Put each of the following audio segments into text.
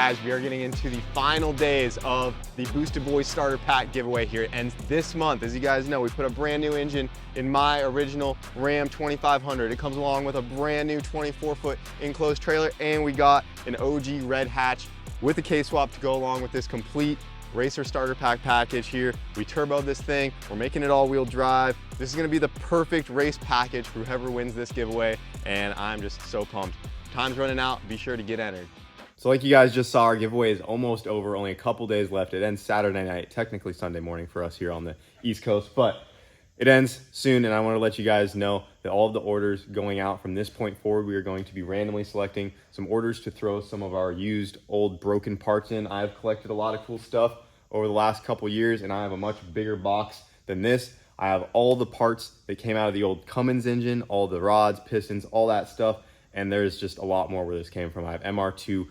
guys, we are getting into the final days of the Boosted Boys starter pack giveaway here. It ends this month. As you guys know, we put a brand new engine in my original Ram 2500. It comes along with a brand new 24-foot enclosed trailer, and we got an OG red hatch with a K-swap to go along with this complete racer starter pack package here. We turboed this thing. We're making it all-wheel drive. This is gonna be the perfect race package for whoever wins this giveaway, and I'm just so pumped. Time's running out. Be sure to get entered. So like you guys just saw, our giveaway is almost over. Only a couple days left. It ends Saturday night, technically Sunday morning for us here on the East Coast, but it ends soon, and I want to let you guys know that all of the orders going out from this point forward, we are going to be randomly selecting some orders to throw some of our used, old, broken parts in. I've collected a lot of cool stuff over the last couple years, and I have a much bigger box than this. I have all the parts that came out of the old Cummins engine, all the rods, pistons, all that stuff, and there's just a lot more where this came from. I have MR2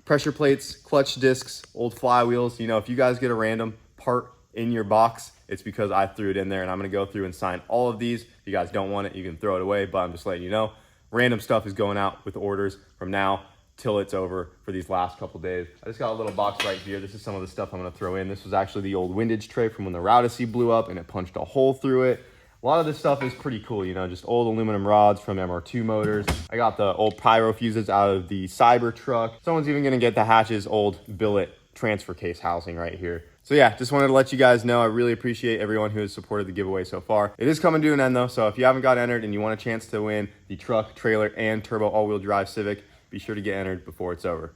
pressure plates, clutch discs, old flywheels. You know, if you guys get a random part in your box, it's because I threw it in there, and I'm gonna go through and sign all of these. If you guys don't want it, you can throw it away, but I'm just letting you know, random stuff is going out with orders from now till it's over for these last couple days. I just got a little box right here. This is some of the stuff I'm gonna throw in. This was actually the old windage tray from when the Routacy blew up and it punched a hole through it. A lot of this stuff is pretty cool, you know, just old aluminum rods from MR2 motors. I got the old pyro fuses out of the Cyber truck. Someone's even gonna get the Hatch's old billet transfer case housing right here. So yeah, just wanted to let you guys know, I really appreciate everyone who has supported the giveaway so far. It is coming to an end though, so if you haven't got entered and you want a chance to win the truck, trailer, and turbo all-wheel drive Civic, be sure to get entered before it's over.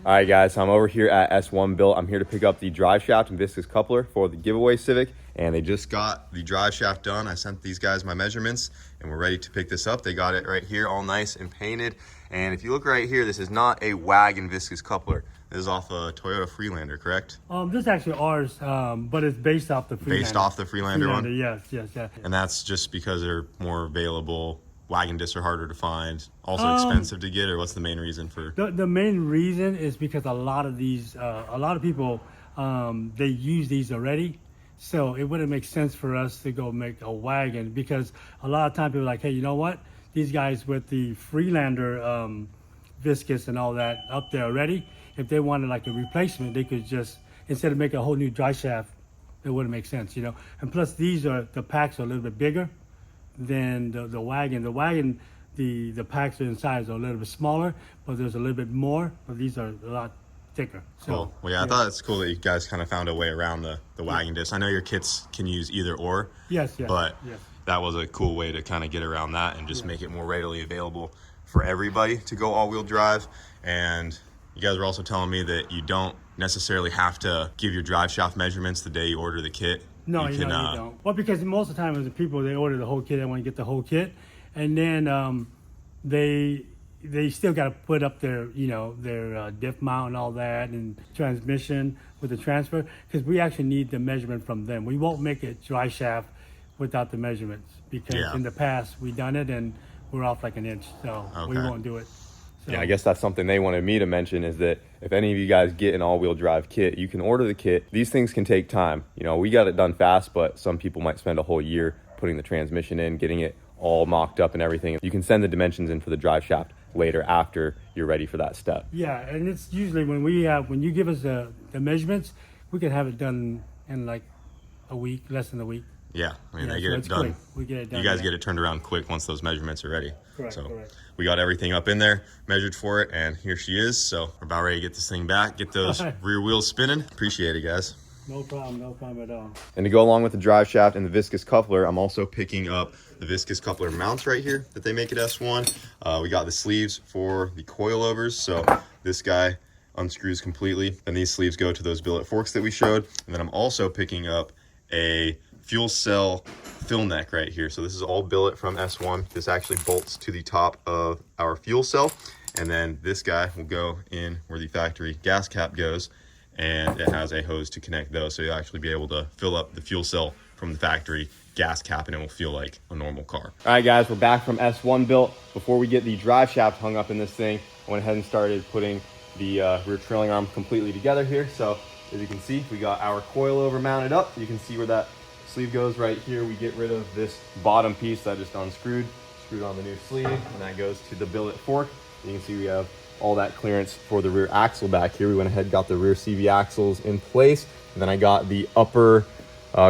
All right guys, so I'm over here at S1 Built. I'm here to pick up the drive shaft and viscous coupler for the giveaway Civic, and they just got the drive shaft done. I sent these guys my measurements and we're ready to pick this up. They got it right here, all nice and painted. And if you look right here, this is not a wagon viscous coupler. This is off a Toyota Freelander, correct? This is actually ours, but it's based off the Freelander. Based off the Freelander one? Yes. And that's just because they're more available. Wagon discs are harder to find, also expensive to get, or what's the main reason for? The main reason is because a lot of these, a lot of people, they use these already. So it wouldn't make sense for us to go make a wagon, because a lot of times people are like, hey, you know what? These guys with the Freelander viscous and all that up there already, if they wanted like a replacement, they could just, instead of making a whole new dry shaft, it wouldn't make sense, you know? And plus the packs are a little bit bigger than the wagon. The wagon, the packs inside are a little bit smaller, but there's a little bit more, but these are a lot thicker. So, cool. Well, yeah, I thought it's cool that you guys kind of found a way around the wagon disc. I know your kits can use either or, but that was a cool way to kind of get around that and just make it more readily available for everybody to go all-wheel drive. And you guys were also telling me that you don't necessarily have to give your drive shaft measurements the day you order the kit. No, you don't. Well, because most of the time, the people, they order the whole kit, they want to get the whole kit, and then they still got to put up their, you know, their diff mount and all that, and transmission with the transfer, because we actually need the measurement from them. We won't make a dry shaft without the measurements, because in the past we done it and we're off like an inch, so we won't do it. So. Yeah, I guess that's something they wanted me to mention, is that if any of you guys get an all-wheel drive kit, you can order the kit. These things can take time. You know, we got it done fast, but some people might spend a whole year putting the transmission in, getting it all mocked up and everything. You can send the dimensions in for the drive shaft later after you're ready for that step. Yeah, and it's usually when you give us the measurements, we can have it done in like a week, less than a week. Yeah, I mean, they get it done. Quick. We get it done. You guys get it turned around quick once those measurements are ready. Correct. We got everything up in there, measured for it, and here she is. So we're about ready to get this thing back, get those rear wheels spinning. Appreciate it, guys. No problem at all. And to go along with the drive shaft and the viscous coupler, I'm also picking up the viscous coupler mounts right here that they make at S1. We got the sleeves for the coilovers. So this guy unscrews completely, and these sleeves go to those billet forks that we showed. And then I'm also picking up a fuel cell fill neck right here. So this is all billet from S1. This actually bolts to the top of our fuel cell, and then this guy will go in where the factory gas cap goes, and it has a hose to connect those, so you'll actually be able to fill up the fuel cell from the factory gas cap, and it will feel like a normal car. All right guys, we're back from S1 Built. Before we get the drive shaft hung up in this thing, I went ahead and started putting the rear trailing arm completely together here. So as you can see, we got our coilover mounted up. You can see where that sleeve goes right here. We get rid of this bottom piece that I just unscrewed, screwed on the new sleeve, and that goes to the billet fork. You can see we have all that clearance for the rear axle back here. We went ahead and got the rear CV axles in place, and then I got the upper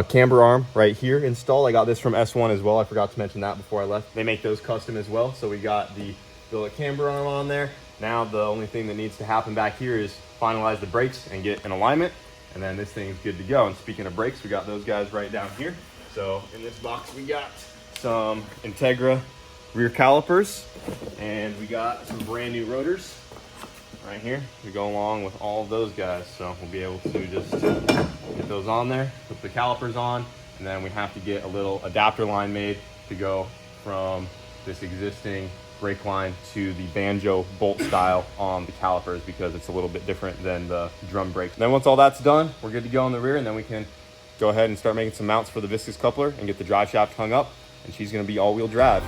camber arm right here installed. I got this from S1 as well. I forgot to mention that before I left. They make those custom as well. So we got the billet camber arm on there. Now the only thing that needs to happen back here is finalize the brakes and get in alignment, and then this thing's good to go. And speaking of brakes, we got those guys right down here. So in this box we got some Integra rear calipers, and we got some brand new rotors right here to go along with all of those guys. So we'll be able to just get those on there, put the calipers on, and then we have to get a little adapter line made to go from this existing brake line to the banjo bolt style on the calipers, because it's a little bit different than the drum brake. Then once all that's done, we're good to go on the rear, and then we can go ahead and start making some mounts for the viscous coupler and get the drive shaft hung up, and she's going to be all-wheel drive.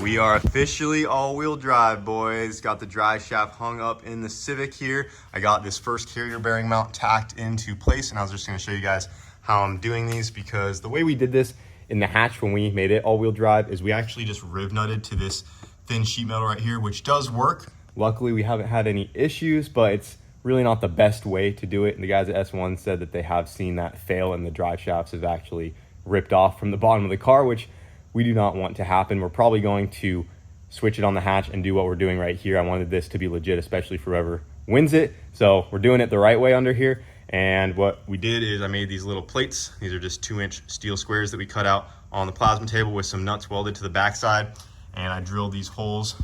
We are officially all-wheel drive, boys. Got the drive shaft hung up in the Civic here. I got this first carrier bearing mount tacked into place, and I was just gonna show you guys how I'm doing these, because the way we did this in the hatch when we made it all-wheel drive is we actually just riv nutted to this thin sheet metal right here, which does work. Luckily, we haven't had any issues, but it's really not the best way to do it. And the guys at S1 said that they have seen that fail, and the drive shafts have actually ripped off from the bottom of the car, which we do not want to happen. We're probably going to switch it on the hatch and do what we're doing right here. I wanted this to be legit, especially for whoever wins it. So we're doing it the right way under here. And what we did is I made these little plates. These are just 2-inch steel squares that we cut out on the plasma table with some nuts welded to the backside. And I drilled these holes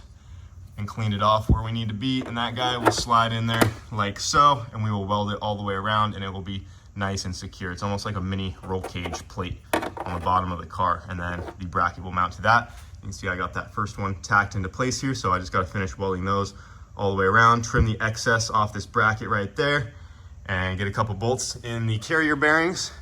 and cleaned it off where we need to be. And that guy will slide in there like so, and we will weld it all the way around, and it will be nice and secure. It's almost like a mini roll cage plate on the bottom of the car, and then the bracket will mount to that. You can see I got that first one tacked into place here, so I just got to finish welding those all the way around, trim the excess off this bracket right there, and get a couple bolts in the carrier bearings,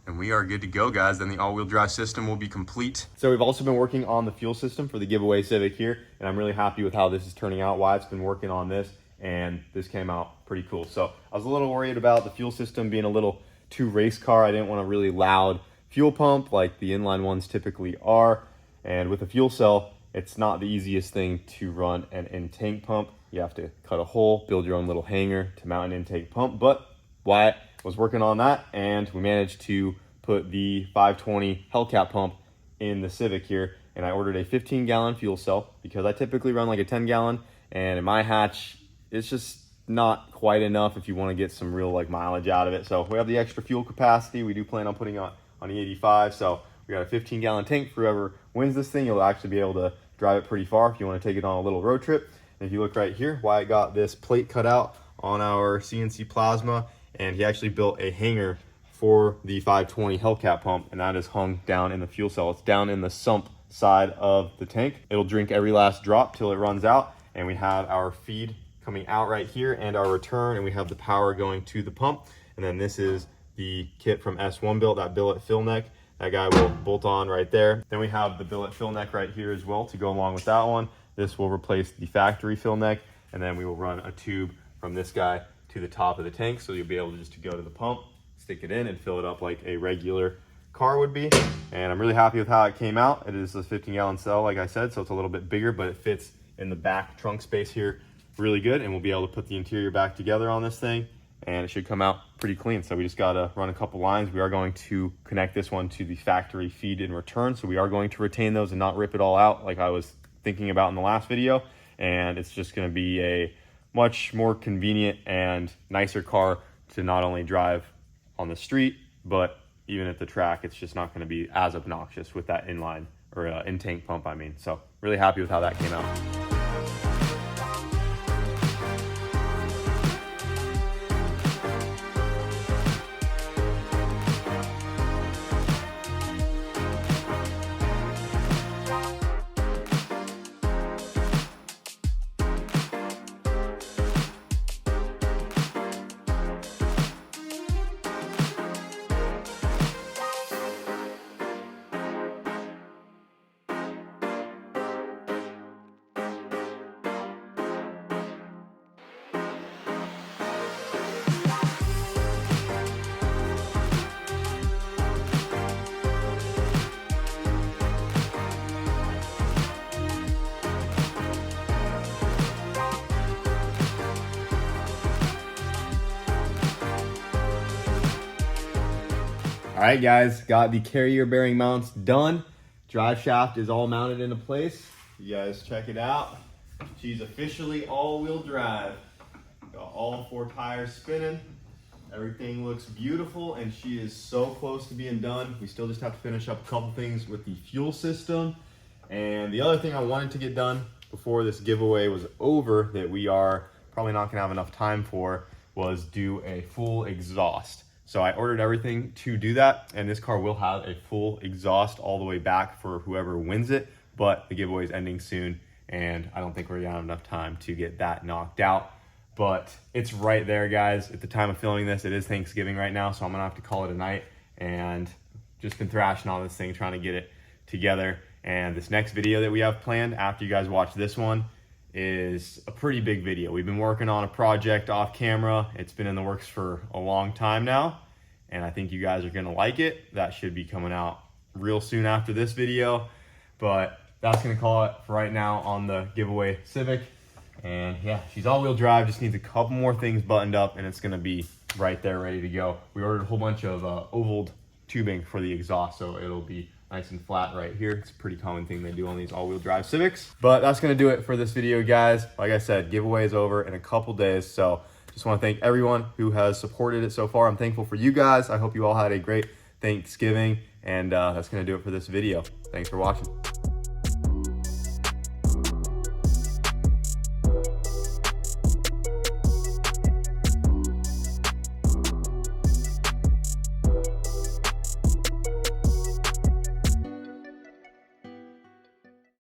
and we are good to go, guys. Then the all-wheel drive system will be complete. So we've also been working on the fuel system for the giveaway Civic here, and I'm really happy with how this is turning out. Wyatt's been working on this, and this came out pretty cool. So I was a little worried about the fuel system being a little too race car. I didn't want a really loud fuel pump like the inline ones typically are. And with a fuel cell, it's not the easiest thing to run an in-tank pump. You have to cut a hole, build your own little hanger to mount an intake pump. But Wyatt was working on that, and we managed to put the 520 Hellcat pump in the Civic here. And I ordered a 15-gallon fuel cell because I typically run like a 10-gallon, and in my hatch, it's just not quite enough if you want to get some real like mileage out of it. So we have the extra fuel capacity. We do plan on putting on the 85. So we got a 15-gallon tank for whoever wins this thing. You'll actually be able to drive it pretty far if you want to take it on a little road trip. And if you look right here, Wyatt got this plate cut out on our CNC plasma, and he actually built a hanger for the 520 Hellcat pump, and that is hung down in the fuel cell. It's down in the sump side of the tank. It'll drink every last drop till it runs out, and we have our feed coming out right here and our return, and we have the power going to the pump. And then this is the kit from S1 built, that billet fill neck. That guy will bolt on right there. Then we have the billet fill neck right here as well to go along with that one. This will replace the factory fill neck, and then we will run a tube from this guy to the top of the tank, so you'll be able to just to go to the pump, stick it in, and fill it up like a regular car would be. And I'm really happy with how it came out. It is a 15-gallon cell, like I said, so it's a little bit bigger, but it fits in the back trunk space here really good, and we'll be able to put the interior back together on this thing, and it should come out pretty clean. So we just got to run a couple lines. We are going to connect this one to the factory feed and return, so we are going to retain those and not rip it all out like I was thinking about in the last video. And it's just going to be a much more convenient and nicer car to not only drive on the street, but even at the track. It's just not going to be as obnoxious with that inline or in-tank pump, I mean. So really happy with how that came out. All right, guys, got the carrier bearing mounts done. Drive shaft is all mounted into place. You guys check it out. She's officially all-wheel drive. Got all 4 tires spinning. Everything looks beautiful, and she is so close to being done. We still just have to finish up a couple things with the fuel system. And the other thing I wanted to get done before this giveaway was over, that we are probably not gonna have enough time for, was do a full exhaust. So I ordered everything to do that, and this car will have a full exhaust all the way back for whoever wins it, but the giveaway is ending soon, and I don't think we're gonna have enough time to get that knocked out. But it's right there, guys. At the time of filming this, it is Thanksgiving right now, so I'm gonna have to call it a night, and just been thrashing on this thing, trying to get it together. And this next video that we have planned after you guys watch this one is a pretty big video. We've been working on a project off camera. It's been in the works for a long time now, and I think you guys are gonna like it. That should be coming out real soon after this video, but that's gonna call it for right now on the giveaway Civic. And yeah, she's all-wheel drive, just needs a couple more things buttoned up, and it's gonna be right there ready to go. We ordered a whole bunch of oval tubing for the exhaust, so it'll be nice and flat right here. It's a pretty common thing they do on these all-wheel drive Civics. But that's gonna do it for this video, guys. Like I said, giveaway is over in a couple days, so just wanna thank everyone who has supported it so far. I'm thankful for you guys. I hope you all had a great Thanksgiving, and that's gonna do it for this video. Thanks for watching.